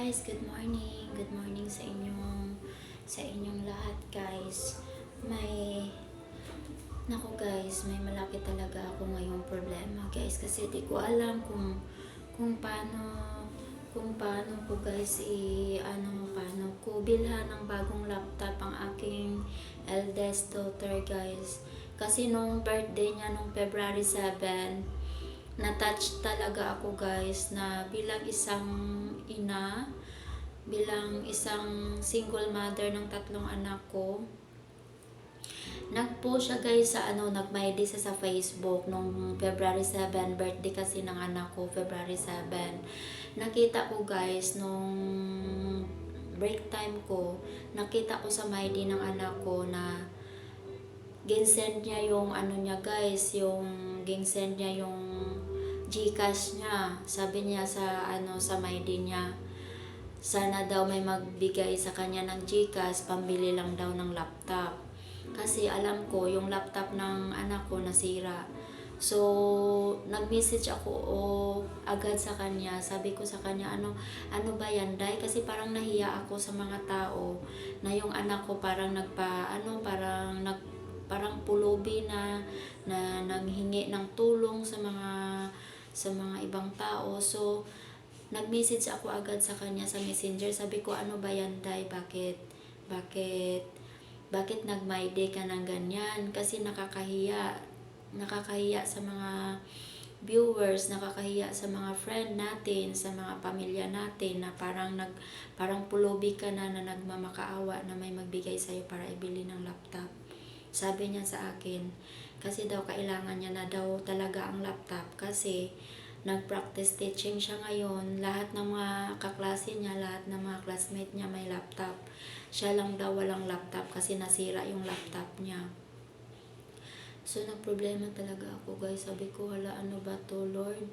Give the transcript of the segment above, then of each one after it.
Guys, good morning. Good morning sa inyong lahat, guys. May may malaki talaga ako ngayong problema, guys, kasi di ko alam kung paano ko, guys, paano ko bilhan ng bagong laptop ang aking eldest daughter, guys. Kasi nung birthday niya nung February 7, na-touch talaga ako, guys, na bilang isang single mother ng 3 anak ko. Nag-post siya, guys, nag-my day sa Facebook nung February 7, birthday kasi ng anak ko, February 7. Nakita ko, guys, nung break time ko, nakita ko sa my day ng anak ko na ginsend niya yung ginsend niya yung GCash niya. Sabi niya sa my day niya, sana daw may magbigay sa kanya ng GCash, pambili lang daw ng laptop. Kasi alam ko, yung laptop ng anak ko nasira. So, nag-message ako agad sa kanya. Sabi ko sa kanya, ano ba yan, Day? Kasi parang nahiya ako sa mga tao na yung anak ko parang parang pulubi na nanghingi ng tulong sa mga ibang tao. So, nag-message ako agad sa kanya sa Messenger. Sabi ko, ano ba yan, Day? Bakit nag-my day ka ng ganyan? Kasi nakakahiya sa mga viewers, nakakahiya sa mga friend natin, sa mga pamilya natin na parang pulubi ka na nagmamakaawa na may magbigay sa'yo para ibili ng laptop. Sabi niya sa akin, kasi daw kailangan niya na daw talaga ang laptop kasi nag-practice teaching siya ngayon. Lahat ng mga kaklase niya, lahat ng mga classmate niya may laptop. Siya lang daw walang laptop kasi nasira yung laptop niya. So, nagproblema talaga ako, guys. Sabi ko, hala, ano ba to, Lord?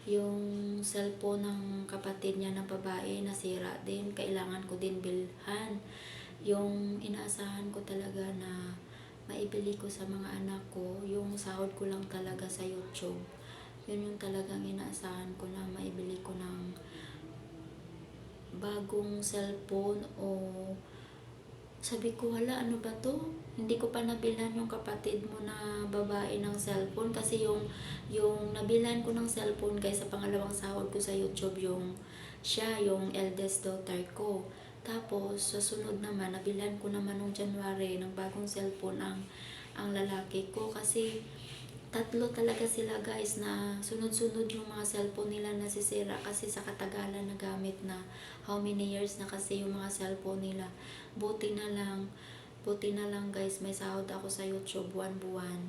Yung cellphone ng kapatid niya na babae, nasira din. Kailangan ko din bilhan. Yung inaasahan ko talaga na maibili ko sa mga anak ko, yung sahod ko lang talaga sa YouTube. Yun yung talagang inaasahan ko na maibili ko ng bagong cellphone. Sabi ko, hala, ano ba to? Hindi ko pa nabilhan yung kapatid mo na babae ng cellphone kasi yung nabilhan ko ng cellphone, guys, sa pangalawang sahod ko sa YouTube, yung eldest daughter ko. Tapos, sa sunod naman, nabilhan ko naman nung January ng bagong cellphone ang lalaki ko kasi 3 talaga sila, guys, na sunod-sunod yung mga cellphone nila nasisira kasi sa katagalan na gamit na how many years na kasi yung mga cellphone nila. Buti na lang, guys, may sahod ako sa YouTube buwan-buwan.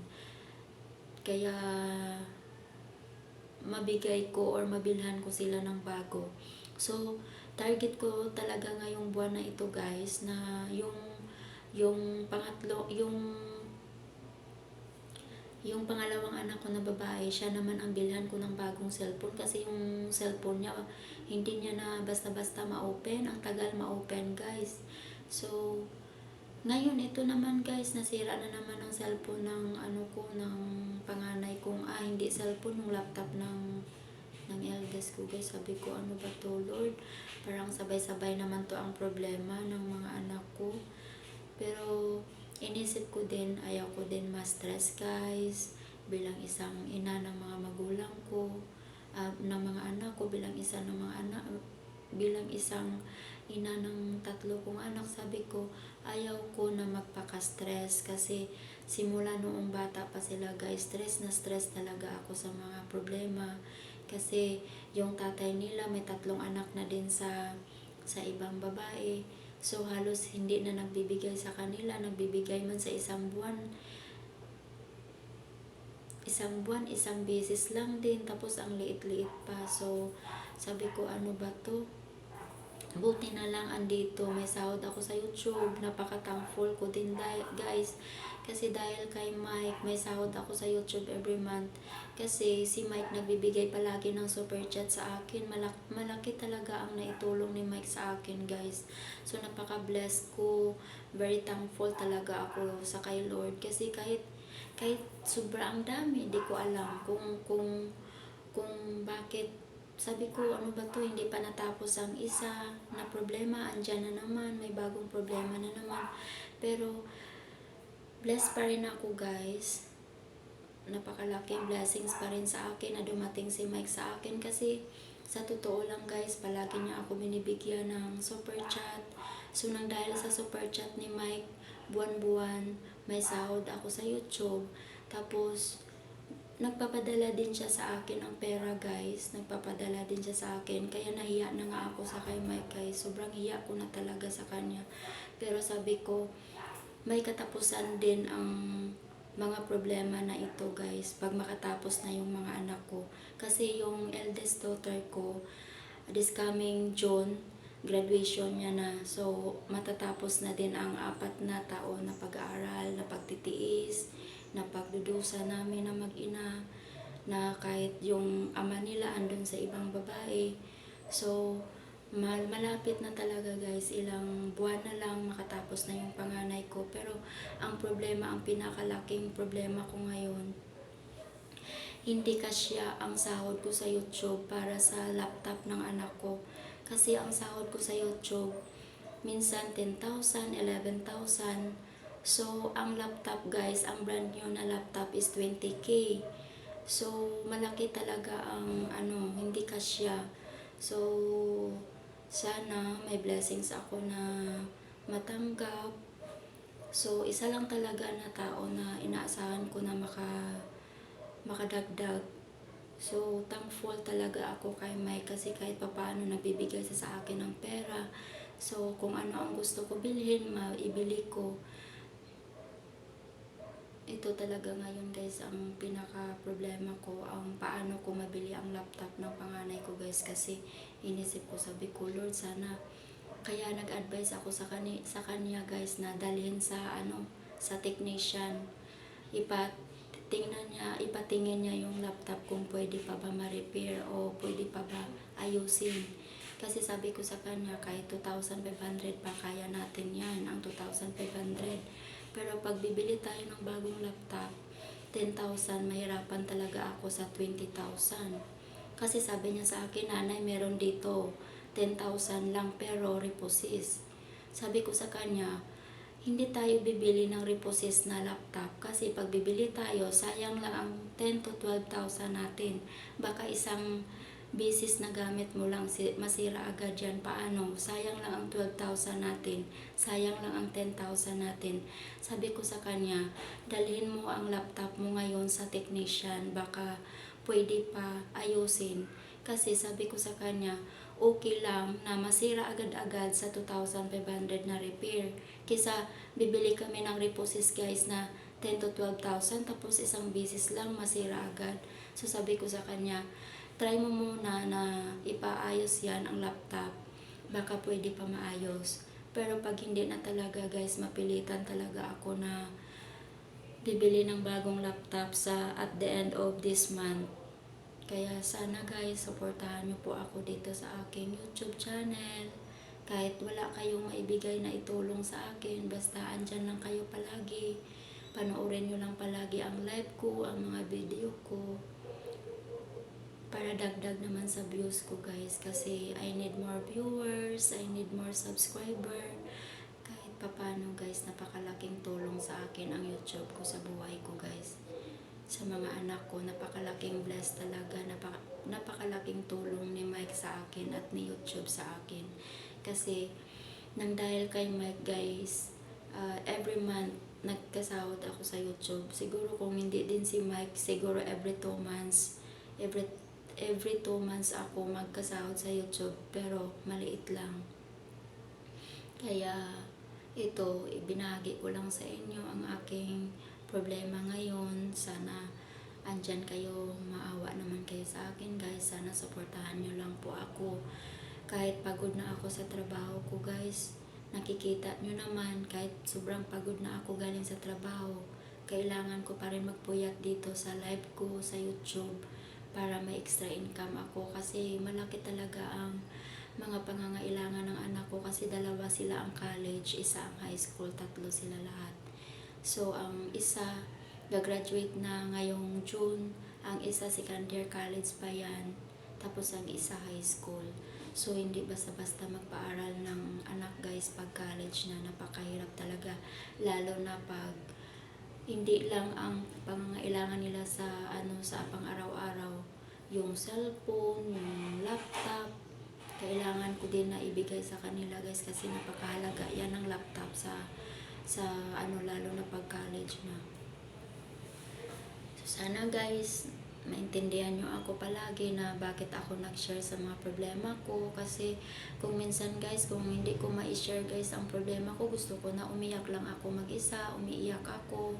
Kaya mabigay ko or mabilhan ko sila ng bago. So, target ko talaga ngayong buwan na ito, guys, na yung pangalawang anak ko na babae, siya naman ang bilhan ko ng bagong cellphone kasi yung cellphone niya, hindi niya na basta-basta ma-open. Ang tagal ma-open, guys. So, ngayon, ito naman, guys, nasira na naman ang cellphone ng ng panganay kong, hindi cellphone, yung laptop ng eldest ko, guys. Sabi ko, ano ba to, Lord? Parang sabay-sabay naman to ang problema ng mga anak ko. Pero, inisip ko din, ayaw ko din ma-stress, guys, bilang isang ina ng mga magulang ko, ng mga anak ko, bilang isang ina ng 3 kong anak. Sabi ko, ayaw ko na magpaka-stress kasi simula noong bata pa sila, guys, stress na stress talaga ako sa mga problema kasi yung tatay nila may 3 anak na din sa ibang babae. So, halos hindi na nagbibigay sa kanila. Nagbibigay man sa isang buwan, isang beses lang din. Tapos, ang liit-liit pa. So, sabi ko, ano ba to? Buti na lang andito. May sahod ako sa YouTube. Napaka-thankful ko din, guys. Kasi dahil kay Mike, may sahod ako sa YouTube every month. Kasi si Mike nagbibigay palagi ng super chat sa akin. Malaki talaga ang naitulong ni Mike sa akin, guys. So, napaka-blessed ko. Very thankful talaga ako sa kay Lord. Kasi kahit sobrang dami, hindi ko alam kung bakit sabi ko, ano ba to, hindi pa natapos ang isa na problema, andyan na naman, may bagong problema na naman. Pero, blessed pa rin ako guys. Napakalaking blessings pa rin sa akin na dumating si Mike sa akin kasi sa totoo lang guys, palagi niya ako binibigyan ng super chat. So, nang dahil sa super chat ni Mike, buwan-buwan, may sahod ako sa YouTube. Tapos, nagpapadala din siya sa akin ng pera guys. Nagpapadala din siya sa akin. Kaya nahiya na nga ako sa kay Mike guys. Sobrang hiya ko na talaga sa kanya. Pero sabi ko, may katapusan din ang mga problema na ito guys. Pag makatapos na yung mga anak ko. Kasi yung eldest daughter ko, this coming June, graduation niya na. So, matatapos na din ang 4 na taon na pag-aaral, na pagtitiis, na pagdudusa namin na mag-ina, na kahit yung ama nila andun sa ibang babae. So, malapit na talaga guys, ilang buwan na lang makatapos na yung panganay ko. Pero, ang problema, ang pinakalaking problema ko ngayon, hindi kasya ang sahod ko sa YouTube para sa laptop ng anak ko. Kasi ang sahod ko sa YouTube, minsan 10,000, 11,000. So, ang laptop guys, ang brand new na laptop is 20K. So, malaki talaga ang hindi kasya. So, sana may blessings ako na matanggap. So, isa lang talaga na tao na inaasahan ko na makadagdag. So, thankful talaga ako kay Mike kasi kahit papaano nabibigay siya sa akin ng pera. So, kung ano ang gusto ko bilhin, maibili ko. Ito talaga ngayon guys, ang pinaka problema ko, ang paano ko mabili ang laptop ng panganay ko guys. Kasi inisip ko, sabi ko, Lord, sana, kaya nag-advise ako sa kanya guys na dalhin sa sa technician. Ipatingin niya yung laptop kung pwede pa ba ma-repair o pwede pa ba ayusin. Kasi sabi ko sa kanya, kahit 2,500 pa kaya natin yan, ang 2,500. Pero pag bibili tayo ng bagong laptop, 10,000, mahirapan talaga ako sa 20,000. Kasi sabi niya sa akin, nanay, meron dito 10,000 lang pero repossess. Sabi ko sa kanya, hindi tayo bibili ng repossess na laptop kasi pag bibili tayo, sayang lang ang 10 to 12,000 natin. Baka isang bisis na gamit mo lang, masira agad yan. Paano? Sayang lang ang 12,000 natin. Sayang lang ang 10,000 natin. Sabi ko sa kanya, dalhin mo ang laptop mo ngayon sa technician. Baka pwede pa ayusin. Kasi sabi ko sa kanya, okay lang na masira agad-agad sa 2,500 na repair. Kisa bibili kami ng repossess guys na 10 to 12,000 tapos isang bisis lang masira agad. So sabi ko sa kanya, try mo muna na ipaayos yan ang laptop. Baka pwede pa maayos. Pero pag hindi na talaga guys, mapilitan talaga ako na bibili ng bagong laptop at the end of this month. Kaya sana guys, supportahan niyo po ako dito sa aking YouTube channel. Kahit wala kayong maibigay na itulong sa akin, basta andyan lang kayo palagi. Panoorin niyo lang palagi ang live ko, ang mga video ko. Para dagdag naman sa views ko guys. Kasi I need more viewers, I need more subscriber. Kahit papano guys, napakalaking tulong sa akin ang YouTube ko sa buhay ko guys. Sa mga anak ko, napakalaking bless talaga, napakalaking tulong ni Mike sa akin at ni YouTube sa akin. Kasi, nang dahil kay Mike guys, every month, nagkasahod ako sa YouTube. Siguro kung hindi din si Mike, siguro every 2 months, every 2 months ako magkasahod sa YouTube, pero maliit lang. Kaya, ito, ibinahagi ko lang sa inyo ang aking problema ngayon. Sana andyan kayo, maawa naman kayo sa akin guys. Sana suportahan nyo lang po ako. Kahit pagod na ako sa trabaho ko guys, nakikita nyo naman, kahit sobrang pagod na ako galing sa trabaho, kailangan ko pa rin magpuyat dito sa live ko sa YouTube para may extra income ako. Kasi malaki talaga ang mga pangangailangan ng anak ko kasi 2 sila ang college, isa ang high school, 3 sila lahat. So, ang isa, gagraduate na ngayong June. Ang isa, second year college pa yan. tapos ang isa high school. So, hindi basta-basta magpaaral ng anak guys pag college na, napakahirap talaga. Lalo na pag hindi lang ang pangangailangan nila sa sa pang-araw-araw, yung cellphone, yung laptop, kailangan ko din na ibigay sa kanila guys kasi napakahalaga yan ng laptop sa lalo na pag college na. So sana guys maintindihan nyo ako palagi na bakit ako nag-share sa mga problema ko, kasi kung minsan guys, kung hindi ko ma-share guys ang problema ko, gusto ko na umiyak lang ako mag-isa, umiiyak ako.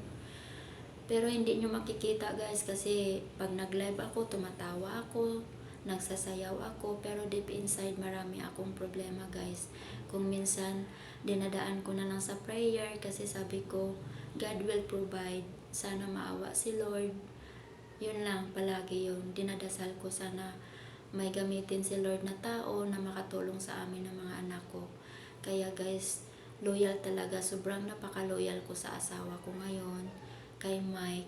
Pero hindi nyo makikita guys kasi pag nag-live ako, tumatawa ako, nagsasayaw ako, pero deep inside marami akong problema guys. Kung minsan dinadaan ko na lang sa prayer kasi sabi ko, God will provide, sana maawa si Lord. Yun lang, palagi yun. Dinadasal ko sana may gamitin si Lord na tao na makatulong sa amin ng mga anak ko. Kaya guys, loyal talaga. Sobrang napaka-loyal ko sa asawa ko ngayon, kay Mike.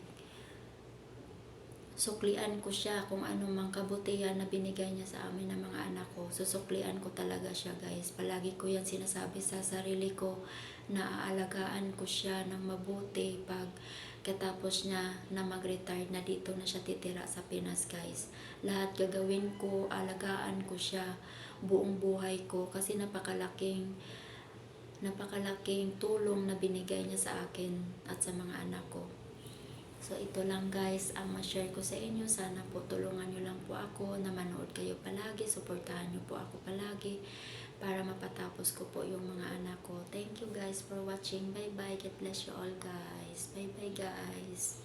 Suklian ko siya kung ano mang kabutihan na binigay niya sa amin ng mga anak ko. Susuklian ko talaga siya guys. Palagi ko yan sinasabi sa sarili ko na aalagaan ko siya ng mabuti pag katapos niya na mag-retire na, dito na siya titira sa Pinas guys. Lahat gagawin ko, alagaan ko siya buong buhay ko kasi napakalaking tulong na binigay niya sa akin at sa mga anak ko. So ito lang guys ang ma-share ko sa inyo. Sana po tulungan nyo lang po ako na manood kayo palagi, suportahan nyo po ako palagi para mapatapos ko po yung mga anak ko. Thank you guys for watching. Bye bye. God bless you all guys. Bye bye guys.